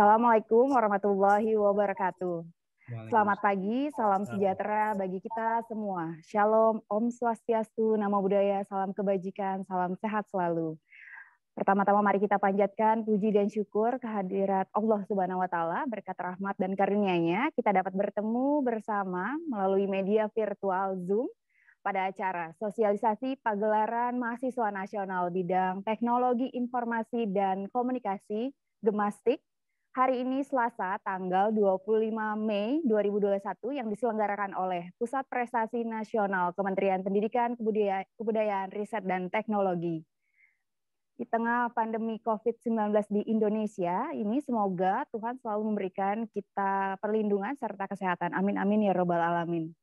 Assalamualaikum warahmatullahi wabarakatuh. Selamat Waalaikumsalam. pagi, salam sejahtera bagi kita semua. Shalom, Om Swastiastu, Namo Buddhaya, salam kebajikan, salam sehat selalu. Pertama-tama mari kita panjatkan puji dan syukur kehadirat Allah Subhanahu wa taala, berkat rahmat dan karunia-Nya kita dapat bertemu bersama melalui media virtual Zoom pada acara sosialisasi pagelaran mahasiswa nasional bidang teknologi informasi dan komunikasi Gemastik hari ini Selasa tanggal 25 Mei 2021 yang diselenggarakan oleh Pusat Prestasi Nasional Kementerian Pendidikan, Kebudayaan, Riset, dan Teknologi. Di tengah pandemi COVID-19 di Indonesia, ini semoga Tuhan selalu memberikan kita perlindungan serta kesehatan. Amin, amin, ya robbal alamin.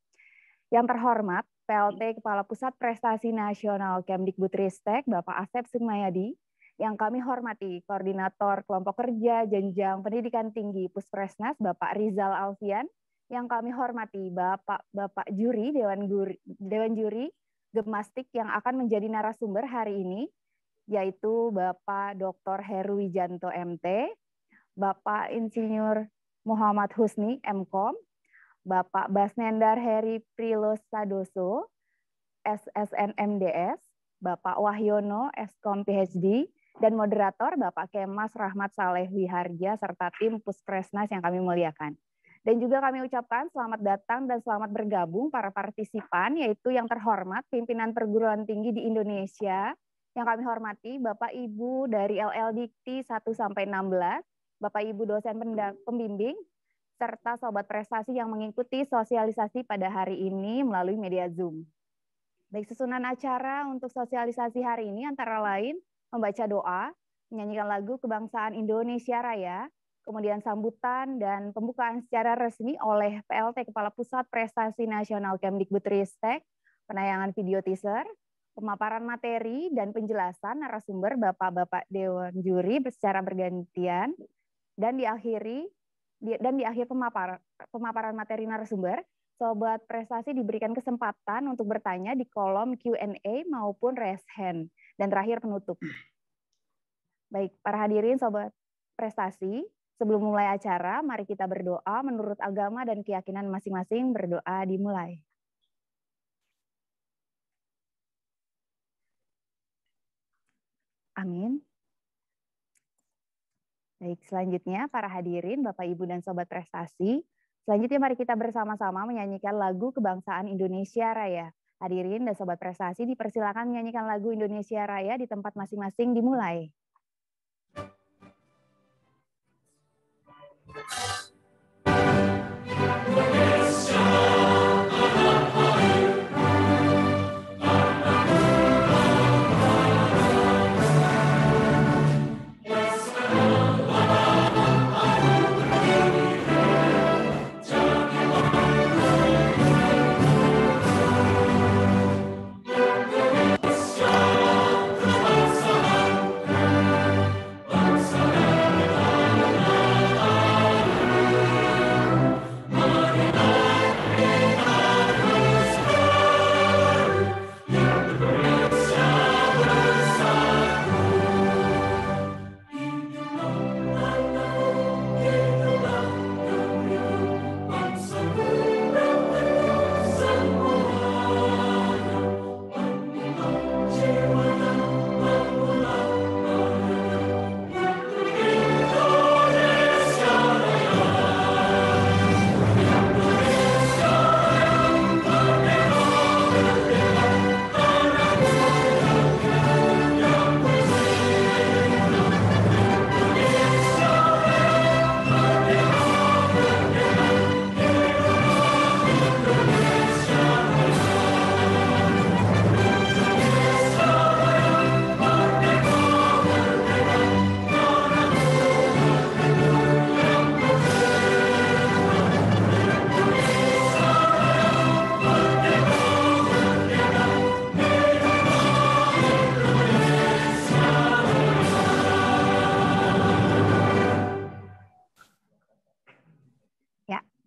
Yang terhormat, PLT Kepala Pusat Prestasi Nasional Kemdikbudristek, Bapak Asep Sukmayadi, yang kami hormati Koordinator Kelompok Kerja Jenjang Pendidikan Tinggi Puspresnas, Bapak Rizal Alfian, yang kami hormati Bapak Juri, Dewan Juri Gemastik yang akan menjadi narasumber hari ini, yaitu Bapak Dr. Heru Wijanto MT, Bapak Insinyur Muhammad Husni MKom, Bapak Basnendar Heri Prilosadoso, SSN MDS, Bapak Wahyono, Eskom PhD, dan moderator Bapak Kemas Rahmat Saleh Wiharja, serta tim Puspresnas yang kami muliakan. Dan juga kami ucapkan selamat datang dan selamat bergabung para partisipan, yaitu yang terhormat pimpinan perguruan tinggi di Indonesia, yang kami hormati Bapak Ibu dari LL Dikti 1-16, Bapak Ibu dosen pembimbing, serta sobat prestasi yang mengikuti sosialisasi pada hari ini melalui media Zoom. Baik, susunan acara untuk sosialisasi hari ini antara lain membaca doa, menyanyikan lagu Kebangsaan Indonesia Raya, kemudian sambutan dan pembukaan secara resmi oleh PLT Kepala Pusat Prestasi Nasional Kemdikbudristek, penayangan video teaser, pemaparan materi dan penjelasan narasumber Bapak-Bapak Dewan Juri secara bergantian, dan di akhir pemaparan materi narasumber, sobat prestasi diberikan kesempatan untuk bertanya di kolom Q&A maupun raise hand, dan terakhir penutup. Baik, para hadirin sobat prestasi, sebelum mulai acara, mari kita berdoa menurut agama dan keyakinan masing-masing. Berdoa dimulai. Amin. Baik, selanjutnya para hadirin, Bapak, Ibu, dan Sobat Prestasi, selanjutnya mari kita bersama-sama menyanyikan lagu Kebangsaan Indonesia Raya. Hadirin dan Sobat Prestasi dipersilakan menyanyikan lagu Indonesia Raya di tempat masing-masing, dimulai.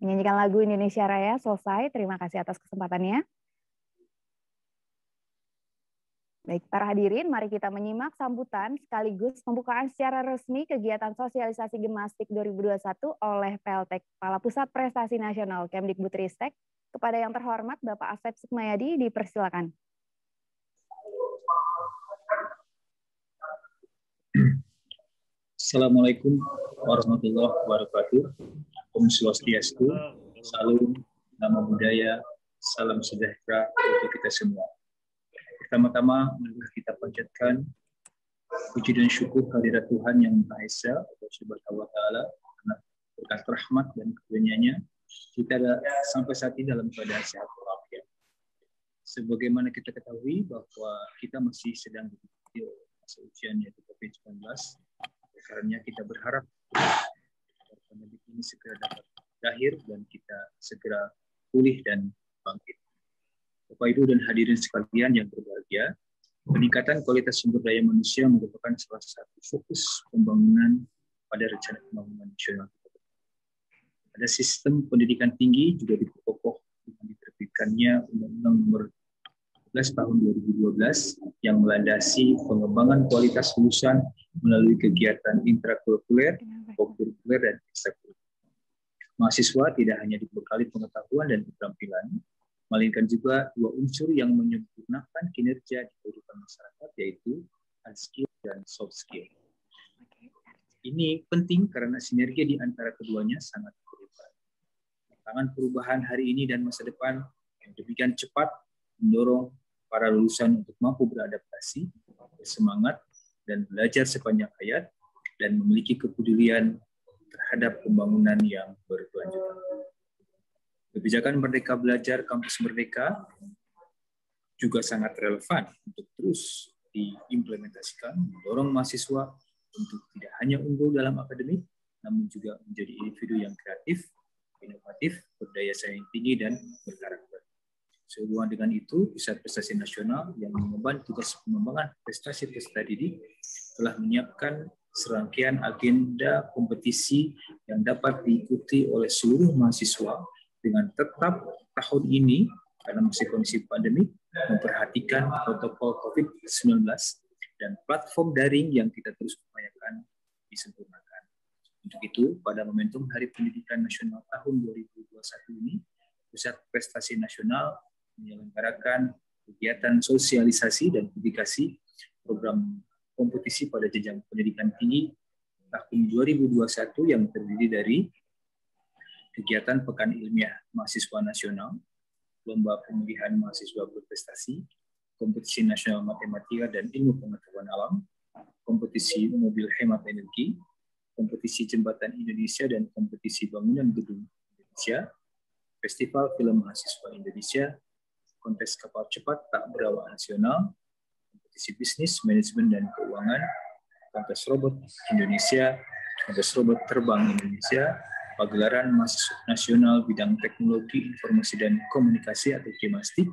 Menyanyikan lagu Indonesia Raya selesai. Terima kasih atas kesempatannya. Baik, para hadirin, mari kita menyimak sambutan sekaligus pembukaan secara resmi kegiatan sosialisasi Gemastik 2021 oleh PLT Kepala Pusat Prestasi Nasional Kemdikbudristek. Kepada yang terhormat Bapak Asep Sukmayadi, dipersilakan. Assalamualaikum warahmatullahi wabarakatuh. Om Swastiastu, salam, nama budaya, salam sejahtera untuk kita semua. Pertama-tama, marilah kita panjatkan puji dan syukur kehadirat Tuhan Yang Maha Esa, Allah Subhanahu wa Ta'ala, karena berkat rahmat dan karunia-Nya kita sampai saat ini dalam keadaan sehat walafiat. Sebagaimana kita ketahui bahwa kita masih sedang diikuti oleh masa ujian yaitu COVID-19, karena kita berharap pandemi ini segera dapat berakhir dan kita segera pulih dan bangkit. Bapak Ibu dan hadirin sekalian yang berbahagia, peningkatan kualitas sumber daya manusia merupakan salah satu fokus pembangunan pada rencana pembangunan nasional. Pada sistem pendidikan tinggi juga diperkokoh dengan diterbitkannya Undang-Undang Nomor 11 Tahun 2012 yang melandasi pengembangan kualitas lulusan melalui kegiatan intrakurikuler, kokurikuler, dan ekstrakurikuler. Mahasiswa tidak hanya dibekali pengetahuan dan keterampilan, melainkan juga dua unsur yang menyempurnakan kinerja di kehidupan masyarakat, yaitu hard skill dan soft skill. Ini penting karena sinergi di antara keduanya sangat berubah. Tantangan perubahan hari ini dan masa depan yang demikian cepat mendorong para lulusan untuk mampu beradaptasi, bersemangat, dan belajar sepanjang hayat, dan memiliki kepedulian terhadap pembangunan yang berkelanjutan. Kebijakan Merdeka Belajar Kampus Merdeka juga sangat relevan untuk terus diimplementasikan, mendorong mahasiswa untuk tidak hanya unggul dalam akademik, namun juga menjadi individu yang kreatif, inovatif, berdaya saing tinggi, dan berkarakter. Sehubungan dengan itu, Pusat Prestasi Nasional yang mengemban tugas pengembangan prestasi peserta didik telah menyiapkan serangkaian agenda kompetisi yang dapat diikuti oleh seluruh mahasiswa dengan tetap tahun ini, karena masih kondisi pandemi, memperhatikan protokol COVID-19 dan platform daring yang kita terus upayakan disempurnakan. Untuk itu, pada momentum Hari Pendidikan Nasional tahun 2021 ini, Pusat Prestasi Nasional menyelenggarakan kegiatan sosialisasi dan publikasi program kompetisi pada jenjang pendidikan tinggi tahun 2021 yang terdiri dari kegiatan Pekan Ilmiah Mahasiswa Nasional, Lomba Pemilihan Mahasiswa Berprestasi, Kompetisi Nasional Matematika dan Ilmu Pengetahuan Alam, Kompetisi Mobil Hemat Energi, Kompetisi Jembatan Indonesia dan Kompetisi Bangunan Gedung Indonesia, Festival Film Mahasiswa Indonesia, Kontes Kapal Cepat Tak Berawak Nasional, Kompetisi Bisnis, Manajemen, dan Keuangan, Kontes Robot Indonesia, Kontes Robot Terbang Indonesia, Pagelaran Mahasiswa Nasional Bidang Teknologi Informasi dan Komunikasi atau Gemastik,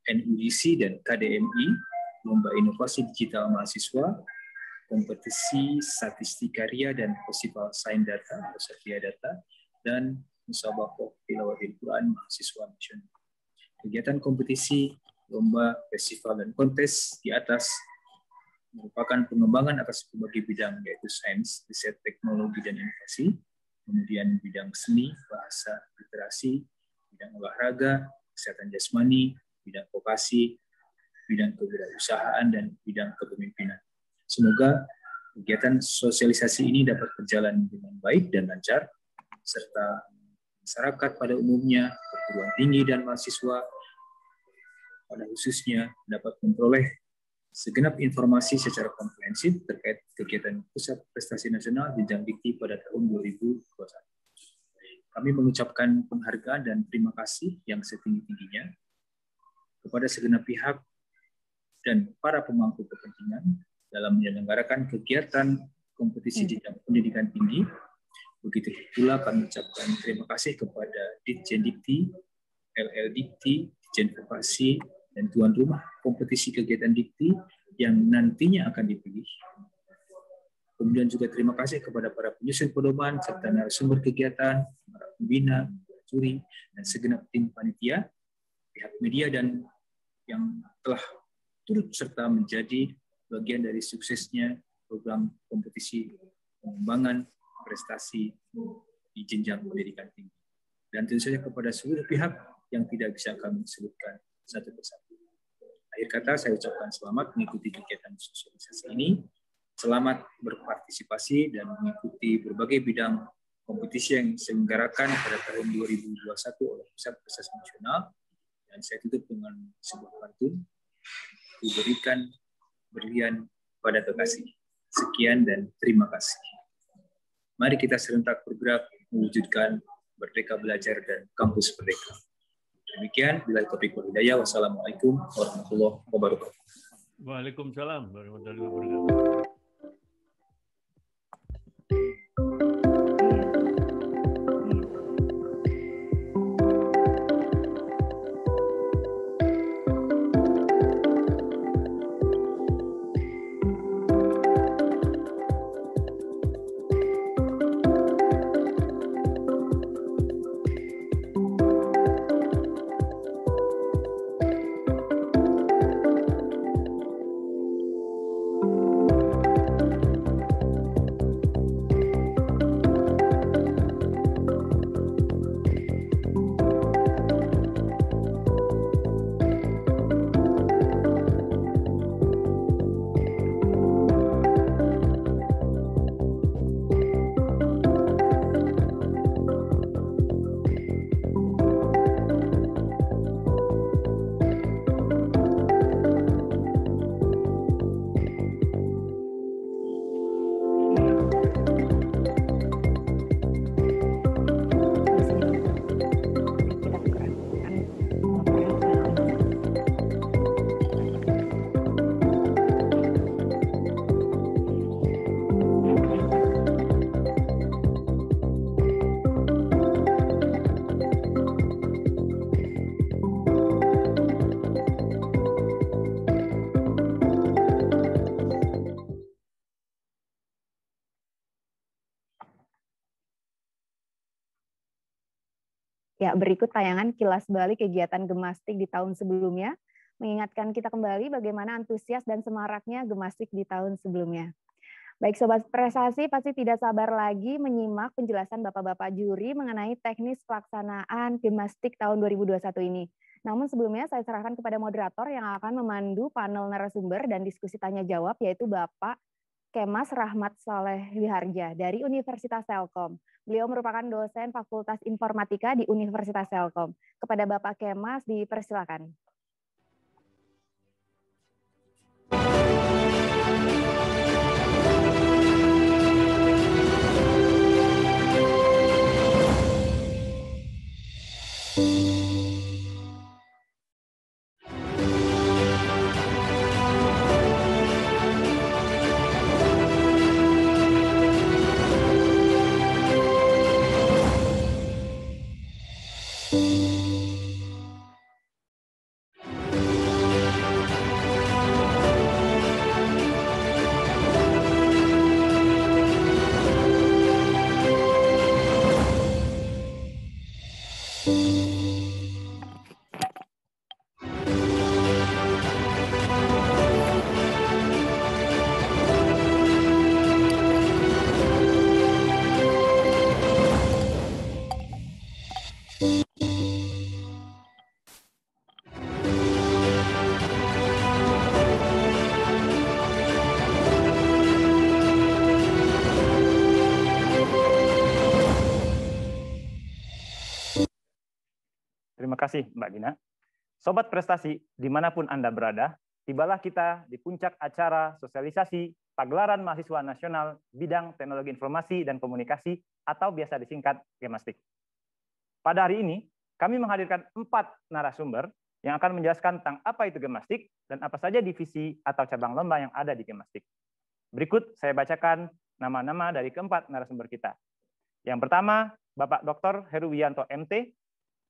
NUDC dan KDMI, Lomba Inovasi Digital Mahasiswa, Kompetisi Statistikaria dan Festival Sains Data atau Satria Data, dan Musabaqah Tilawatil Quran Mahasiswa Nasional. Kegiatan kompetisi, lomba, festival, dan kontes di atas merupakan pengembangan atas berbagai bidang, yaitu sains, riset, teknologi, dan inovasi, kemudian bidang seni, bahasa, literasi, bidang olahraga, kesehatan jasmani, bidang vokasi, bidang kewirausahaan, dan bidang kepemimpinan. Semoga kegiatan sosialisasi ini dapat berjalan dengan baik dan lancar, serta masyarakat pada umumnya, perguruan tinggi dan mahasiswa pada khususnya dapat memperoleh segenap informasi secara komprehensif terkait kegiatan Pusat Prestasi Nasional Jenjang Dikti pada tahun 2021. Kami mengucapkan penghargaan dan terima kasih yang setinggi-tingginya kepada segenap pihak dan para pemangku kepentingan dalam menyelenggarakan kegiatan kompetisi jenjang pendidikan tinggi. Begitu pula kami ucapkan terima kasih kepada Ditjen Dikti, LL Dikti, Ditjen Vokasi, dan tuan rumah kompetisi kegiatan Dikti yang nantinya akan dipilih. Kemudian juga terima kasih kepada para penyusun pedoman serta narasumber kegiatan, para pembina, juri, dan segenap tim panitia, pihak media dan yang telah turut serta menjadi bagian dari suksesnya program kompetisi pengembangan prestasi di jenjang pendidikan tinggi. Dan tentu saja kepada seluruh pihak yang tidak bisa kami sebutkan satu persatu. Akhir kata saya ucapkan selamat mengikuti kegiatan sosialisasi ini, selamat berpartisipasi dan mengikuti berbagai bidang kompetisi yang diselenggarakan pada tahun 2021 oleh Pusat Prestasi Nasional. Dan saya tutup dengan sebuah pantun, diberikan berlian pada kekasih. Sekian dan terima kasih. Mari kita serentak bergerak mewujudkan Merdeka Belajar dan Kampus Merdeka. Demikian, bila topik berbudaya. Wassalamualaikum warahmatullahi wabarakatuh. Waalaikumsalam warahmatullahi wabarakatuh. Ya, berikut tayangan kilas balik kegiatan Gemastik di tahun sebelumnya, mengingatkan kita kembali bagaimana antusias dan semaraknya Gemastik di tahun sebelumnya. Baik Sobat Prestasi, pasti tidak sabar lagi menyimak penjelasan Bapak-Bapak juri mengenai teknis pelaksanaan Gemastik tahun 2021 ini. Namun sebelumnya saya serahkan kepada moderator yang akan memandu panel narasumber dan diskusi tanya-jawab, yaitu Bapak Kemas Rahmat Saleh Wiharja dari Universitas Telkom. Beliau merupakan dosen Fakultas Informatika di Universitas Telkom. Kepada Bapak Kemas dipersilakan. Terima kasih, Mbak Gina. Sobat Prestasi, dimanapun Anda berada, tibalah kita di puncak acara sosialisasi Pagelaran Mahasiswa Nasional Bidang Teknologi Informasi dan Komunikasi atau biasa disingkat Gemastik. Pada hari ini, kami menghadirkan 4 narasumber yang akan menjelaskan tentang apa itu Gemastik dan apa saja divisi atau cabang lomba yang ada di Gemastik. Berikut saya bacakan nama-nama dari keempat narasumber kita. Yang pertama, Bapak Dr. Heruwianto MT.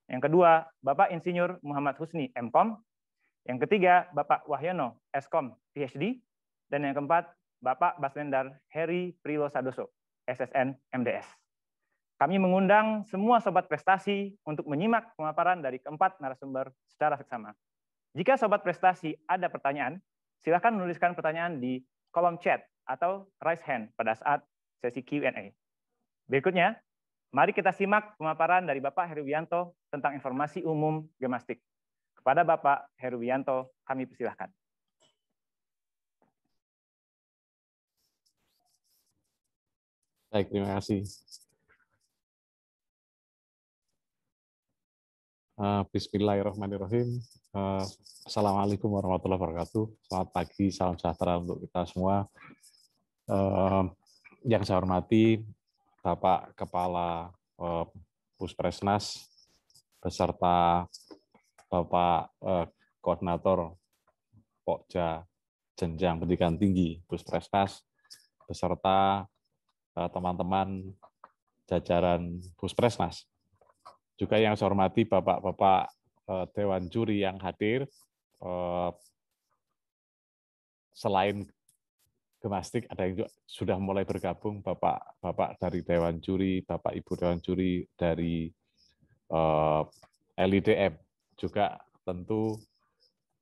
Yang kedua, Bapak Insinyur Muhammad Husni, MKom. Yang ketiga, Bapak Wahyono, Eskom, PhD. Dan yang keempat, Bapak Baswendar Heri Prilosadoso, SSN, MDS. Kami mengundang semua Sobat Prestasi untuk menyimak pemaparan dari keempat narasumber secara seksama. Jika Sobat Prestasi ada pertanyaan, silakan menuliskan pertanyaan di kolom chat atau raise hand pada saat sesi Q&A. Berikutnya, mari kita simak pemaparan dari Bapak Heruwianto tentang informasi umum Gemastik. Kepada Bapak Heruwianto, kami persilahkan. Baik, terima kasih. Bismillahirrahmanirrahim. Assalamualaikum warahmatullahi wabarakatuh. Selamat pagi, salam sejahtera untuk kita semua. Yang saya hormati Bapak Kepala Puspresnas beserta Bapak Koordinator Pokja Jenjang Pendidikan Tinggi Puspresnas beserta teman-teman jajaran Puspresnas. Juga yang saya hormati Bapak-Bapak Dewan Juri yang hadir, selain Gemastik ada yang juga sudah mulai bergabung, Bapak dari Dewan Juri, Bapak Ibu Dewan Juri dari LIDM, juga tentu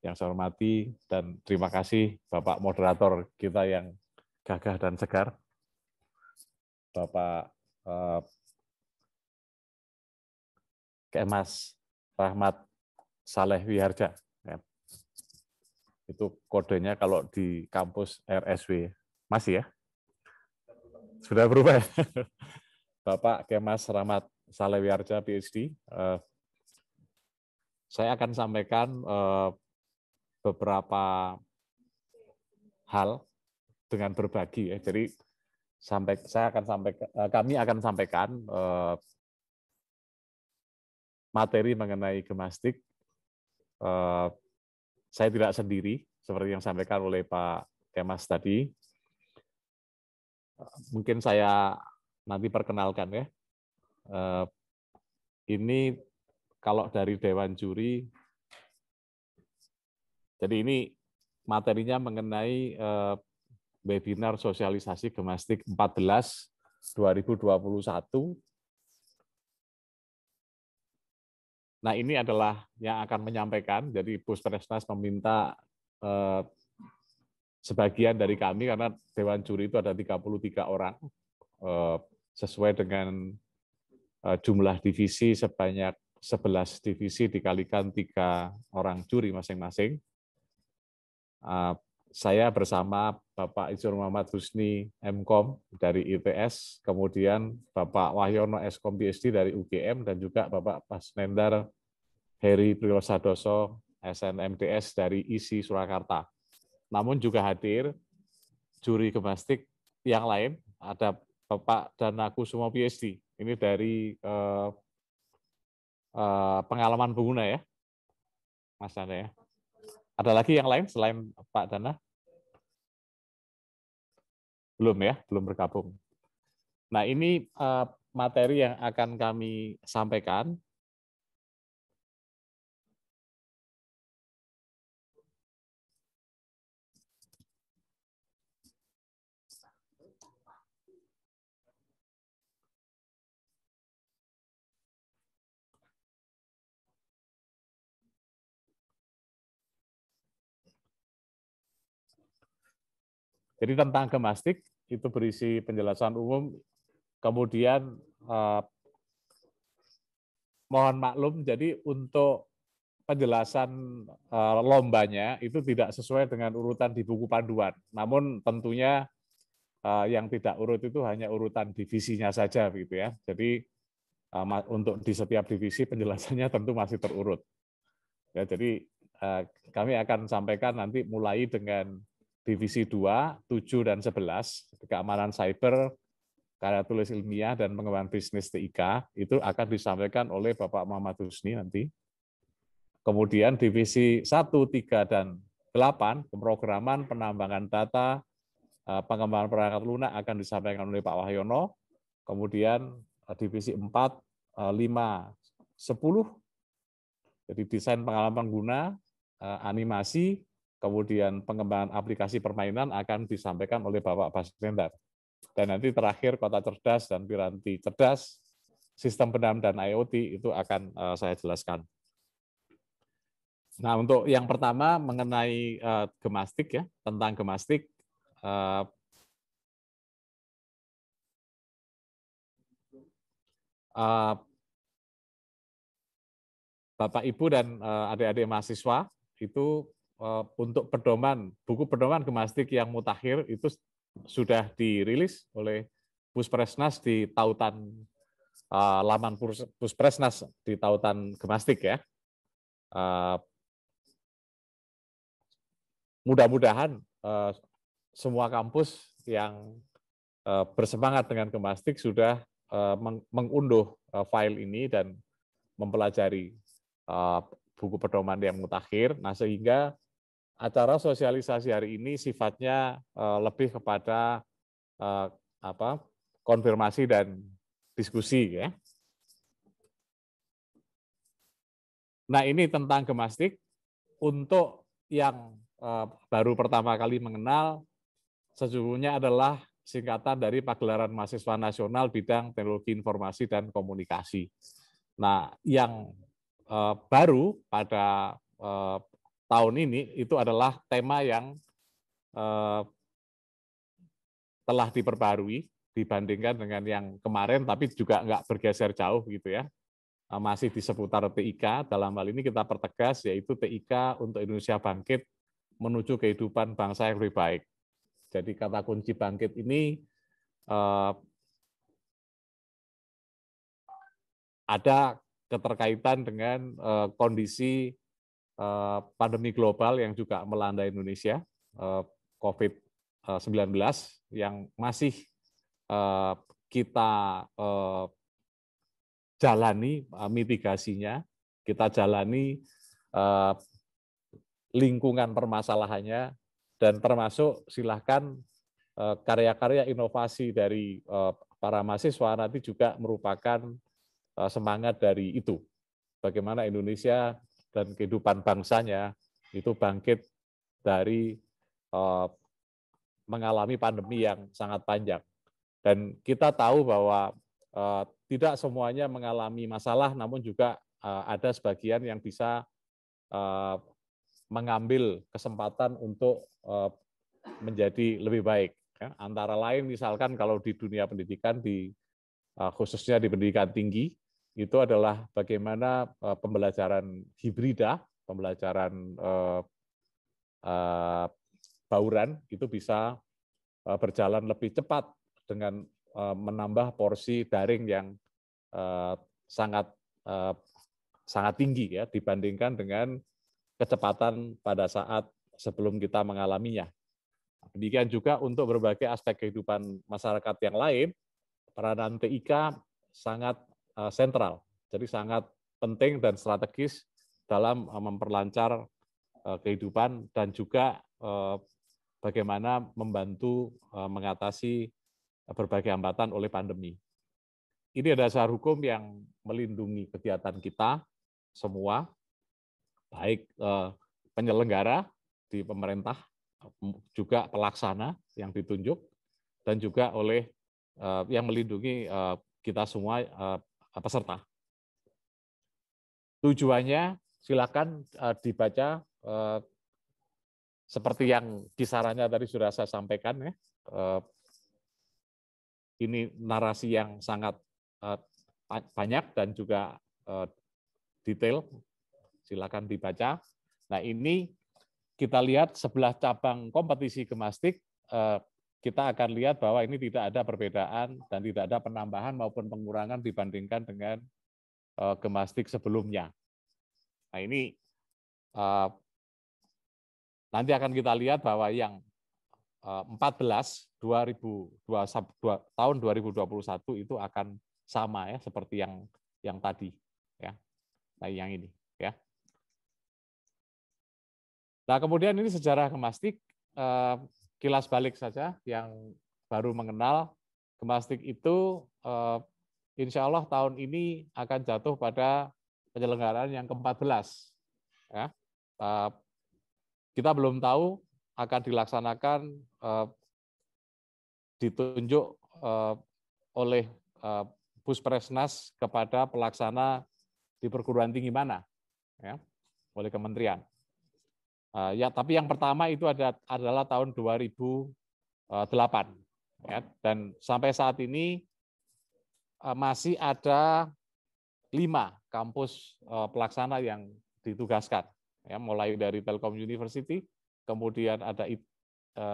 yang saya hormati dan terima kasih Bapak moderator kita yang gagah dan segar, Bapak Kemas Rahmat Saleh Wiharja. Itu kodenya kalau di kampus RSW. Masih ya? Sudah berubah ya? Bapak Kemas Rahmat Saleh Wiharja, PhD. Saya akan sampaikan beberapa hal dengan berbagi. Jadi kami akan sampaikan materi mengenai Gemastik. Saya tidak sendiri, seperti yang disampaikan oleh Pak Kemas tadi. Mungkin saya nanti perkenalkan ya. Ini kalau dari Dewan Juri, jadi ini materinya mengenai webinar sosialisasi Gemastik 14 2021. Nah, ini adalah yang akan menyampaikan, jadi Puspresnas meminta sebagian dari kami, karena Dewan Juri itu ada 33 orang, sesuai dengan jumlah divisi sebanyak 11 divisi dikalikan 3 orang juri masing-masing. Saya bersama Bapak Ijur Muhammad Husni, MKOM dari ITS, kemudian Bapak Wahyono SKOM PhD dari UGM, dan juga Bapak Pasnendar Heri Priyosadoso SNMDS dari ISI Surakarta. Namun juga hadir juri Gemastik yang lain, ada Bapak Danakusumo PhD, ini dari pengalaman pengguna ya, Mas Dana ya. Ada lagi yang lain selain Pak Dana? Belum ya, belum bergabung. Nah, ini materi yang akan kami sampaikan. Jadi tentang Gemastik itu berisi penjelasan umum, kemudian mohon maklum, jadi untuk penjelasan lombanya itu tidak sesuai dengan urutan di buku panduan. Namun tentunya yang tidak urut itu hanya urutan divisinya saja, begitu ya. Jadi untuk di setiap divisi penjelasannya tentu masih terurut. Ya, jadi kami akan sampaikan nanti mulai dengan divisi 2, 7 dan 11, keamanan cyber, karya tulis ilmiah dan pengembangan bisnis TIK, itu akan disampaikan oleh Bapak Muhammad Husni nanti. Kemudian divisi 1, 3 dan 8, pemrograman, penambangan data, pengembangan perangkat lunak akan disampaikan oleh Pak Wahyono. Kemudian divisi 4, 5, 10, jadi desain pengalaman pengguna, animasi, kemudian pengembangan aplikasi permainan akan disampaikan oleh Bapak Basnendar. Dan nanti terakhir Kota Cerdas dan Piranti Cerdas, sistem penam dan IoT itu akan saya jelaskan. Nah, untuk yang pertama mengenai gemastik ya, tentang gemastik, Bapak Ibu dan adik-adik mahasiswa itu untuk buku pedoman gemastik yang mutakhir itu sudah dirilis oleh Puspresnas di tautan laman Puspresnas di tautan gemastik ya. Mudah-mudahan semua kampus yang bersemangat dengan gemastik sudah mengunduh file ini dan mempelajari buku pedoman yang mutakhir. Nah, sehingga acara sosialisasi hari ini sifatnya lebih kepada konfirmasi dan diskusi ya. Nah, ini tentang gemastik. Untuk yang baru pertama kali mengenal, sesungguhnya adalah singkatan dari Pagelaran Mahasiswa Nasional Bidang Teknologi Informasi dan Komunikasi. Nah, yang baru pada tahun ini itu adalah tema yang telah diperbarui dibandingkan dengan yang kemarin, tapi juga nggak bergeser jauh gitu ya. Masih di seputar TIK, dalam hal ini kita pertegas yaitu TIK untuk Indonesia Bangkit menuju kehidupan bangsa yang lebih baik. Jadi kata kunci bangkit ini ada keterkaitan dengan kondisi pandemi global yang juga melanda Indonesia, COVID-19 yang masih kita jalani mitigasinya, kita jalani lingkungan permasalahannya, dan termasuk silahkan karya-karya inovasi dari para mahasiswa nanti juga merupakan semangat dari itu. Bagaimana Indonesia dan kehidupan bangsanya itu bangkit dari mengalami pandemi yang sangat panjang. Dan kita tahu bahwa tidak semuanya mengalami masalah, namun juga ada sebagian yang bisa mengambil kesempatan untuk menjadi lebih baik. Antara lain misalkan kalau di dunia pendidikan, khususnya di pendidikan tinggi, itu adalah bagaimana pembelajaran hibrida, pembelajaran bauran itu bisa berjalan lebih cepat dengan menambah porsi daring yang sangat tinggi ya dibandingkan dengan kecepatan pada saat sebelum kita mengalaminya. Demikian juga untuk berbagai aspek kehidupan masyarakat yang lain, peranan TIK sangat sentral, jadi sangat penting dan strategis dalam memperlancar kehidupan dan juga bagaimana membantu mengatasi berbagai hambatan oleh pandemi. Ini ada dasar hukum yang melindungi kegiatan kita semua, baik penyelenggara di pemerintah, juga pelaksana yang ditunjuk, dan juga oleh yang melindungi kita semua peserta. Tujuannya silakan dibaca seperti yang kisarannya tadi sudah saya sampaikan ya. Ini narasi yang sangat banyak dan juga detail. Silakan dibaca. Nah, ini kita lihat sebelah cabang kompetisi gemastik, kita akan lihat bahwa ini tidak ada perbedaan dan tidak ada penambahan maupun pengurangan dibandingkan dengan gemastik sebelumnya. Nah, ini nanti akan kita lihat bahwa yang 14 tahun 2021 itu akan sama ya seperti yang tadi ya. Nah, yang ini ya. Nah, kemudian ini sejarah gemastik, kilas balik saja yang baru mengenal gemastik itu insya Allah tahun ini akan jatuh pada penyelenggaraan yang ke-14 ya. Kita belum tahu akan dilaksanakan ditunjuk oleh Puspresnas kepada pelaksana di perguruan tinggi mana ya. oleh kementerian. Ya, tapi yang pertama itu adalah tahun 2008, ya, dan sampai saat ini masih ada 5 kampus pelaksana yang ditugaskan, ya, mulai dari Telkom University, kemudian ada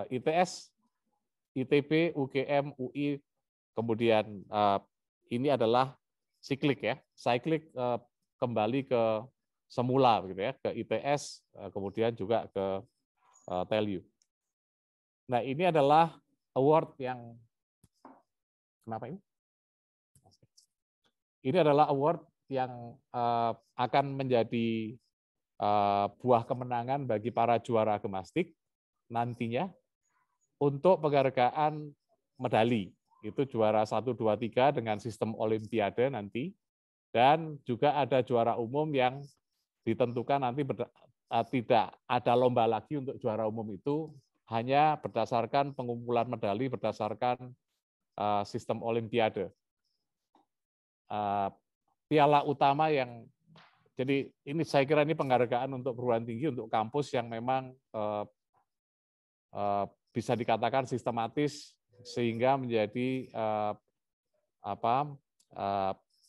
ITS, ITB, UGM, UI, kemudian ini adalah cyclic kembali ke semula gitu ya, ke ITS, kemudian juga ke Telyu. Nah, ini adalah award yang kenapa ini? Ini adalah award yang akan menjadi buah kemenangan bagi para juara gemastik nantinya untuk penghargaan medali. Itu juara 1, 2, 3 dengan sistem olimpiade nanti, dan juga ada juara umum yang ditentukan nanti tidak ada lomba lagi untuk juara umum itu, hanya berdasarkan pengumpulan medali berdasarkan sistem olimpiade. Piala utama yang, jadi ini saya kira ini penghargaan untuk perguruan tinggi, untuk kampus yang memang bisa dikatakan sistematis sehingga menjadi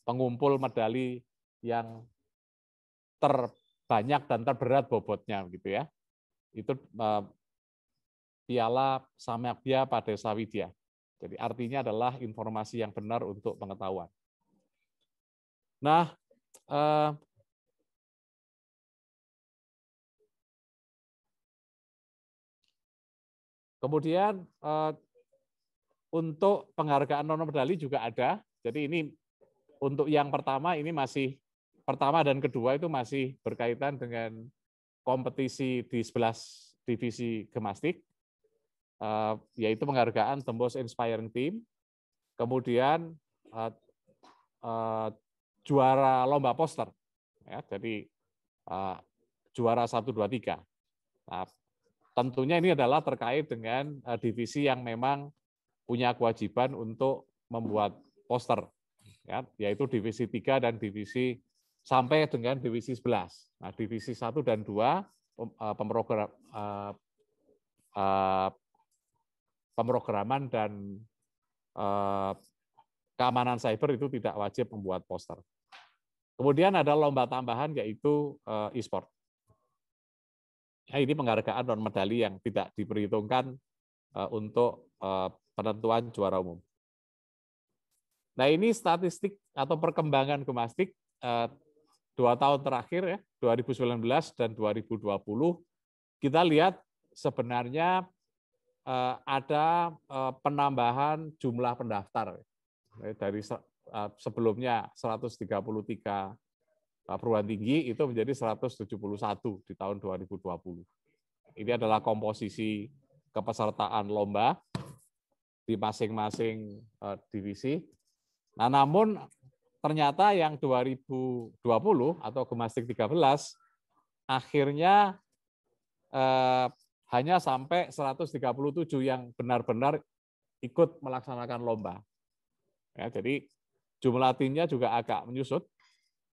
pengumpul medali yang terbanyak dan terberat bobotnya gitu ya. Itu Piala Samyakya Padesa Widya. Jadi artinya adalah informasi yang benar untuk pengetahuan. Nah, kemudian untuk penghargaan non medali juga ada. Jadi ini untuk yang pertama ini masih pertama dan kedua itu masih berkaitan dengan kompetisi di 11 divisi gemastik, yaitu penghargaan The Most Inspiring Team, kemudian juara lomba poster, ya, jadi juara 1, 2, 3. Nah, tentunya ini adalah terkait dengan divisi yang memang punya kewajiban untuk membuat poster, ya, yaitu divisi 3 dan divisi sampai dengan divisi 11. Nah, divisi 1 dan 2 pemrograman dan keamanan cyber itu tidak wajib membuat poster. Kemudian ada lomba tambahan yaitu e-sport. Ya, ini penghargaan non medali yang tidak diperhitungkan untuk penentuan juara umum. Nah, ini statistik atau perkembangan gemastik 2 tahun terakhir ya, 2019 dan 2020. Kita lihat sebenarnya ada penambahan jumlah pendaftar dari sebelumnya 133 perguruan tinggi itu menjadi 171 di tahun 2020. Ini adalah komposisi kepesertaan lomba di masing-masing divisi. Nah, namun ternyata yang 2020 atau gemastik 13 akhirnya hanya sampai 137 yang benar-benar ikut melaksanakan lomba. Ya, jadi jumlah timnya juga agak menyusut.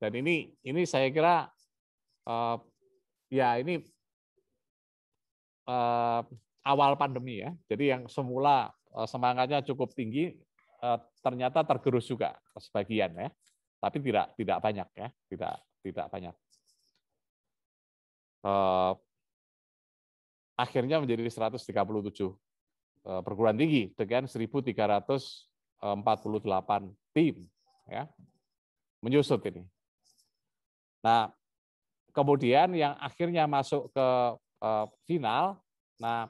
Dan ini saya kira ya ini awal pandemi ya. Jadi yang semula semangatnya cukup tinggi ternyata tergerus juga sebagian ya. Tapi tidak banyak ya, tidak banyak. Akhirnya menjadi 137 perguruan tinggi dengan 1.348 tim ya. Menyusut ini. Nah, kemudian yang akhirnya masuk ke final, nah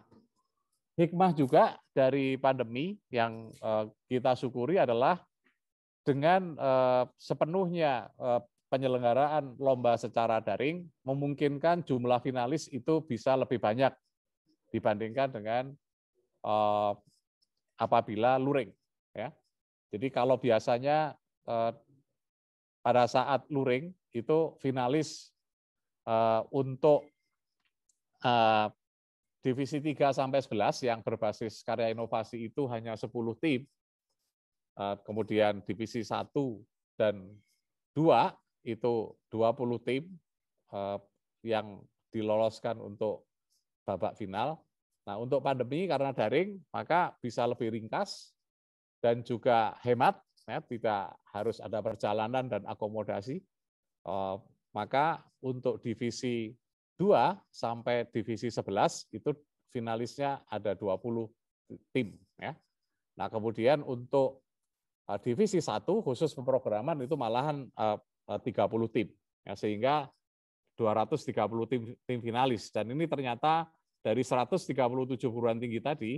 hikmah juga dari pandemi yang kita syukuri adalah dengan sepenuhnya penyelenggaraan lomba secara daring memungkinkan jumlah finalis itu bisa lebih banyak dibandingkan dengan apabila luring. Ya. Jadi kalau biasanya pada saat luring itu finalis untuk divisi 3 sampai 11 yang berbasis karya inovasi itu hanya 10 tim. Kemudian divisi 1 dan 2 itu 20 tim. yang diloloskan untuk babak final. Nah, untuk pandemi karena daring, maka bisa lebih ringkas dan juga hemat, ya, tidak harus ada perjalanan dan akomodasi. Maka untuk divisi 2 sampai divisi 11 itu finalisnya ada 20 tim. Ya. Nah, kemudian untuk divisi 1 khusus pemrograman itu malahan 30 tim. Ya, sehingga 230 tim finalis. Dan ini ternyata dari 137 perguruan tinggi tadi,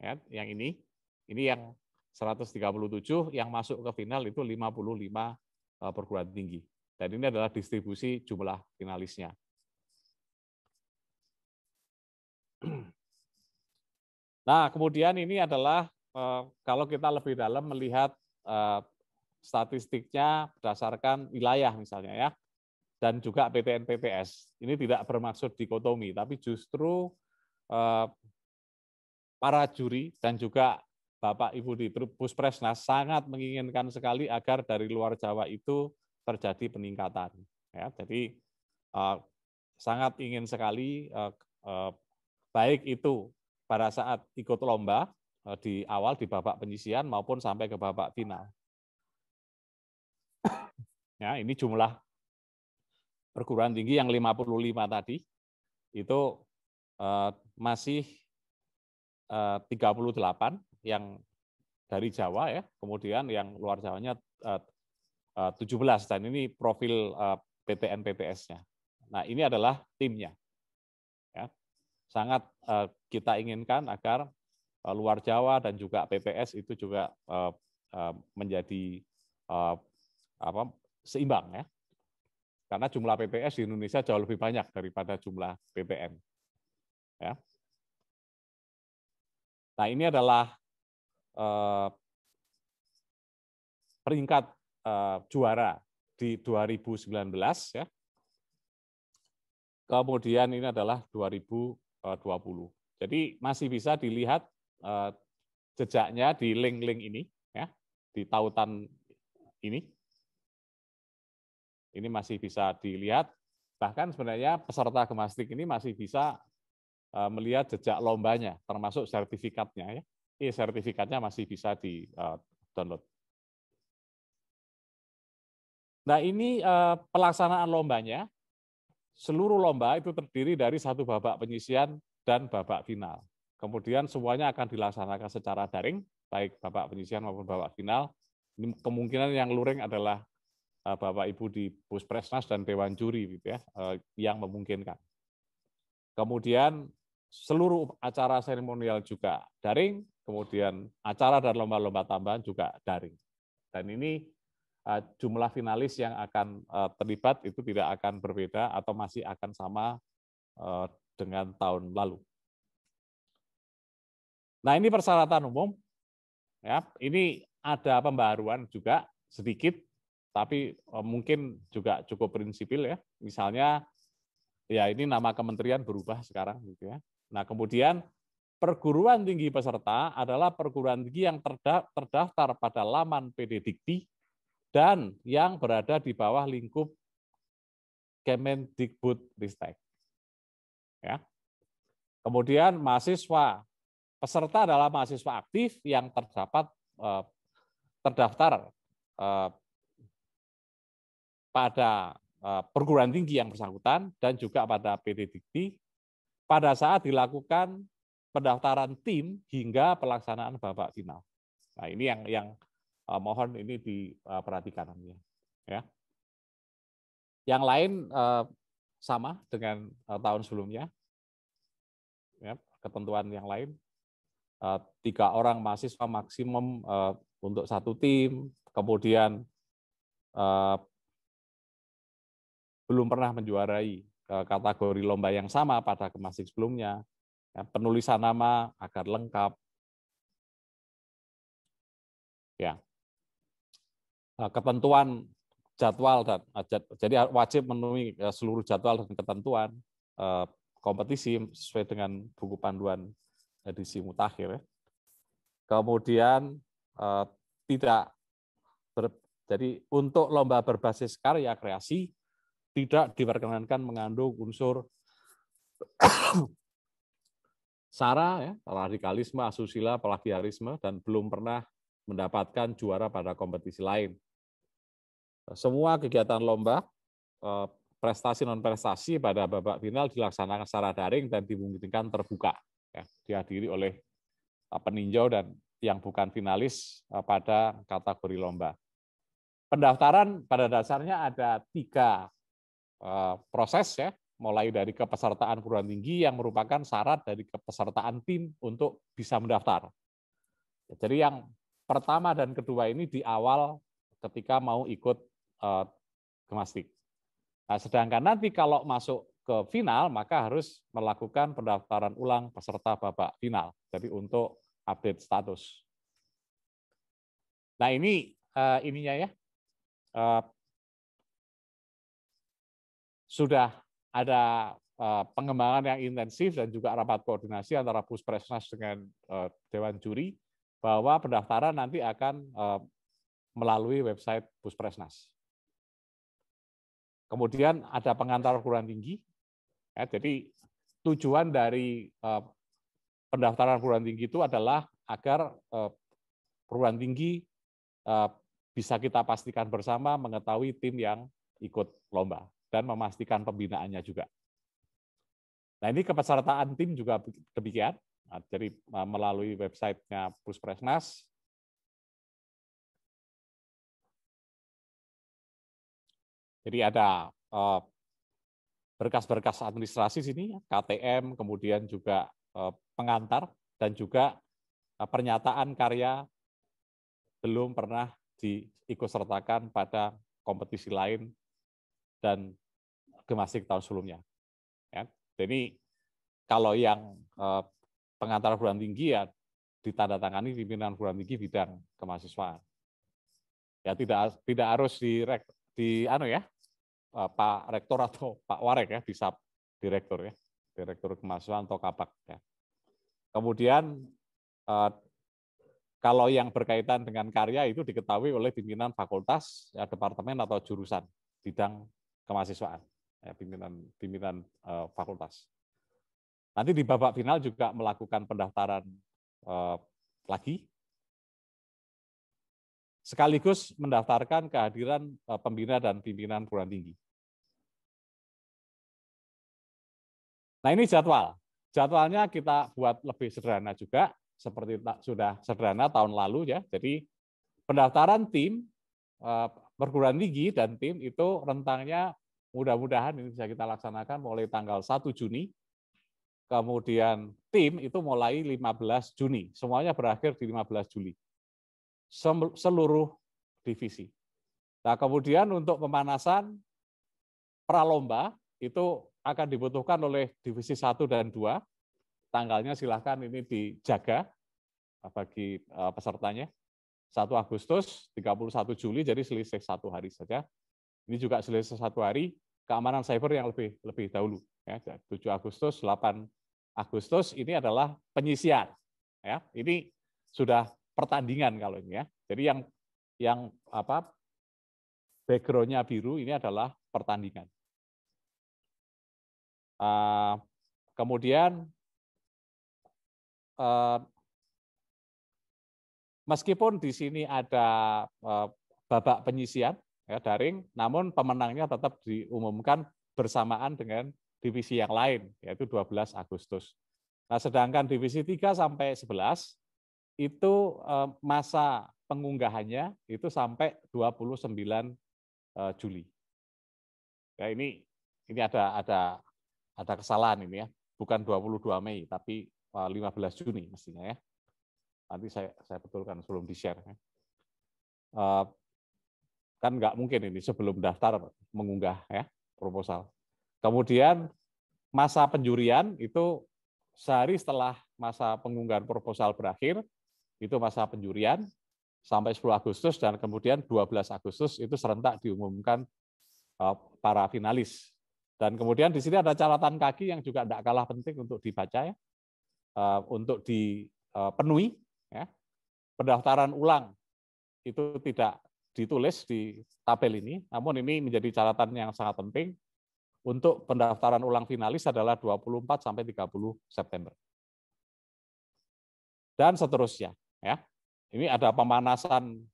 ya, yang ini yang 137 yang masuk ke final itu 55 perguruan tinggi. Dan ini adalah distribusi jumlah finalisnya. Nah, kemudian ini adalah kalau kita lebih dalam melihat statistiknya berdasarkan wilayah misalnya ya, dan juga PTN PTS. Ini tidak bermaksud dikotomi, tapi justru para juri dan juga Bapak Ibu di Puspresnas sangat menginginkan sekali agar dari luar Jawa itu terjadi peningkatan. Ya, jadi sangat ingin sekali baik itu pada saat ikut lomba di awal di babak penyisihan maupun sampai ke babak final. Ya, ini jumlah perguruan tinggi yang 55 tadi itu masih 38 yang dari Jawa ya, kemudian yang luar Jawanya 17 dan ini profil PTN PTS-nya. Nah, ini adalah timnya. Ya. Sangat kita inginkan agar luar Jawa dan juga PTS itu juga menjadi seimbang ya. Karena jumlah PTS di Indonesia jauh lebih banyak daripada jumlah PTN. Ya. Nah, ini adalah peringkat juara di 2019 ya. Kemudian ini adalah 2020. Jadi masih bisa dilihat jejaknya di link-link ini ya, di tautan ini. Ini masih bisa dilihat. Bahkan sebenarnya peserta Gemastik ini masih bisa melihat jejak lombanya, termasuk sertifikatnya ya. Ini sertifikatnya masih bisa di-download. Nah, ini pelaksanaan lombanya. Seluruh lomba itu terdiri dari satu babak penyisihan dan babak final. Kemudian semuanya akan dilaksanakan secara daring, baik babak penyisihan maupun babak final. Ini kemungkinan yang luring adalah Bapak Ibu di Puspresnas dan Dewan Juri gitu ya, yang memungkinkan. Kemudian seluruh acara seremonial juga daring, kemudian acara dan lomba-lomba tambahan juga daring. Dan ini jumlah finalis yang akan terlibat itu tidak akan berbeda atau masih akan sama dengan tahun lalu. Nah, ini persyaratan umum. Ya, ini ada pembaruan juga sedikit, tapi mungkin juga cukup prinsipil ya. Misalnya, ya ini nama kementerian berubah sekarang gitu ya. Nah, kemudian perguruan tinggi peserta adalah perguruan tinggi yang terdaftar pada laman PDDikti dan yang berada di bawah lingkup Kemendikbudristek. Ya. Kemudian mahasiswa peserta adalah mahasiswa aktif yang terdaftar pada perguruan tinggi yang bersangkutan dan juga pada PDDikti pada saat dilakukan pendaftaran tim hingga pelaksanaan babak final. Nah, ini yang mohon ini diperhatikan ya. Yang lain sama dengan tahun sebelumnya. Ya, ketentuan yang lain 3 orang mahasiswa maksimum untuk satu tim, kemudian belum pernah menjuarai kategori lomba yang sama pada Gemastik sebelumnya. Ya, penulisan nama agar lengkap. Ya. Ketentuan jadwal dan jadi wajib memenuhi seluruh jadwal dan ketentuan kompetisi sesuai dengan buku panduan edisi mutakhir. Ya. Kemudian jadi untuk lomba berbasis karya kreasi tidak diperkenankan mengandung unsur SARA, ya, radikalisme, asusila, plagiarisme, dan belum pernah mendapatkan juara pada kompetisi lain. Semua kegiatan lomba, prestasi non-prestasi pada babak final dilaksanakan secara daring dan dimungkinkan terbuka, ya, dihadiri oleh peninjau dan yang bukan finalis pada kategori lomba. Pendaftaran pada dasarnya ada 3 proses, ya, mulai dari kepesertaan perguruan tinggi yang merupakan syarat dari kepesertaan tim untuk bisa mendaftar. Jadi yang pertama dan kedua ini di awal ketika mau ikut Gemastik. Nah, sedangkan nanti kalau masuk ke final maka harus melakukan pendaftaran ulang peserta babak final. Jadi untuk update status. Nah ini ininya ya, sudah ada pengembangan yang intensif dan juga rapat koordinasi antara Puspresnas dengan Dewan Juri bahwa pendaftaran nanti akan melalui website Puspresnas. Kemudian ada pengantar perguruan tinggi, ya, jadi tujuan dari pendaftaran perguruan tinggi itu adalah agar perguruan tinggi bisa kita pastikan bersama mengetahui tim yang ikut lomba dan memastikan pembinaannya juga. Nah ini kepesertaan tim juga demikian, nah, jadi melalui websitenya Puspresnas. Jadi ada berkas-berkas administrasi sini, KTM, kemudian juga pengantar, dan juga pernyataan karya belum pernah diikutsertakan pada kompetisi lain dan Gemastik tahun sebelumnya. Ya, jadi kalau yang pengantar perguruan tinggi ya ditandatangani pimpinan perguruan tinggi bidang kemahasiswaan. Ya tidak harus Pak Rektor atau Pak Warek, ya, bisa Direktur, ya, Direktur Kemahasiswaan atau Kapak, ya. Kemudian kalau yang berkaitan dengan karya itu diketahui oleh pimpinan fakultas, ya, departemen atau jurusan bidang kemahasiswaan, ya, pimpinan fakultas. Nanti di babak final juga melakukan pendaftaran lagi, sekaligus mendaftarkan kehadiran pembina dan pimpinan perguruan tinggi. Nah ini jadwal. Jadwalnya kita buat lebih sederhana juga, seperti sudah sederhana tahun lalu, ya. Jadi pendaftaran tim perguruan tinggi dan tim itu rentangnya mudah-mudahan ini bisa kita laksanakan mulai tanggal 1 Juni, kemudian tim itu mulai 15 Juni, semuanya berakhir di 15 Juli. Seluruh divisi. Nah, kemudian untuk pemanasan pralomba itu akan dibutuhkan oleh divisi 1 dan 2. Tanggalnya silahkan ini dijaga bagi pesertanya. 1 Agustus, 31 Juli, jadi selisih 1 hari saja. Ini juga selisih 1 hari, keamanan cyber yang lebih dahulu. Ya, 7 Agustus, 8 Agustus ini adalah penyisian. Ya, ini sudah pertandingan kalau ini, ya. Jadi yang background-nya biru ini adalah pertandingan. Kemudian meskipun di sini ada babak penyisian, ya, daring, namun pemenangnya tetap diumumkan bersamaan dengan divisi yang lain, yaitu 12 Agustus. Nah, sedangkan divisi 3 sampai 11 itu masa pengunggahannya itu sampai 29 Juli. Ya, ini ada kesalahan ini, ya. Bukan 22 Mei, tapi 15 Juni mestinya, ya. Nanti saya betulkan sebelum di-share. Kan nggak mungkin ini sebelum daftar mengunggah, ya, proposal. Kemudian masa penjurian itu sehari setelah masa pengunggahan proposal berakhir, itu masa penjurian sampai 10 Agustus, dan kemudian 12 Agustus itu serentak diumumkan para finalis. Dan kemudian di sini ada catatan kaki yang juga tidak kalah penting untuk dibaca, ya, untuk dipenuhi, ya. Pendaftaran ulang itu tidak ditulis di tabel ini, namun ini menjadi catatan yang sangat penting. Untuk pendaftaran ulang finalis adalah 24 sampai 30 September. Dan seterusnya, ya. Ini ada pemanasan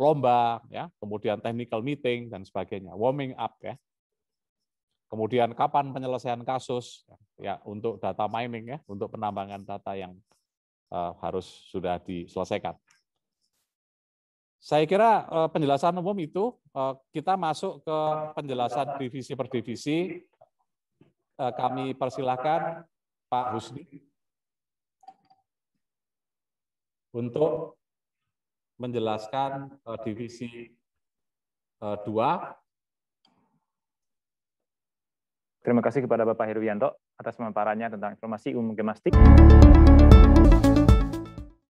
lomba, ya, kemudian technical meeting dan sebagainya, warming up, ya. Kemudian kapan penyelesaian kasus, ya, untuk data mining, ya, untuk penambangan data yang harus sudah diselesaikan. Saya kira penjelasan umum itu, kita masuk ke penjelasan divisi per divisi. Kami persilahkan Pak Husni untuk menjelaskan divisi 2. Terima kasih kepada Bapak Heruwianto atas pemaparannya tentang informasi umum gemastik.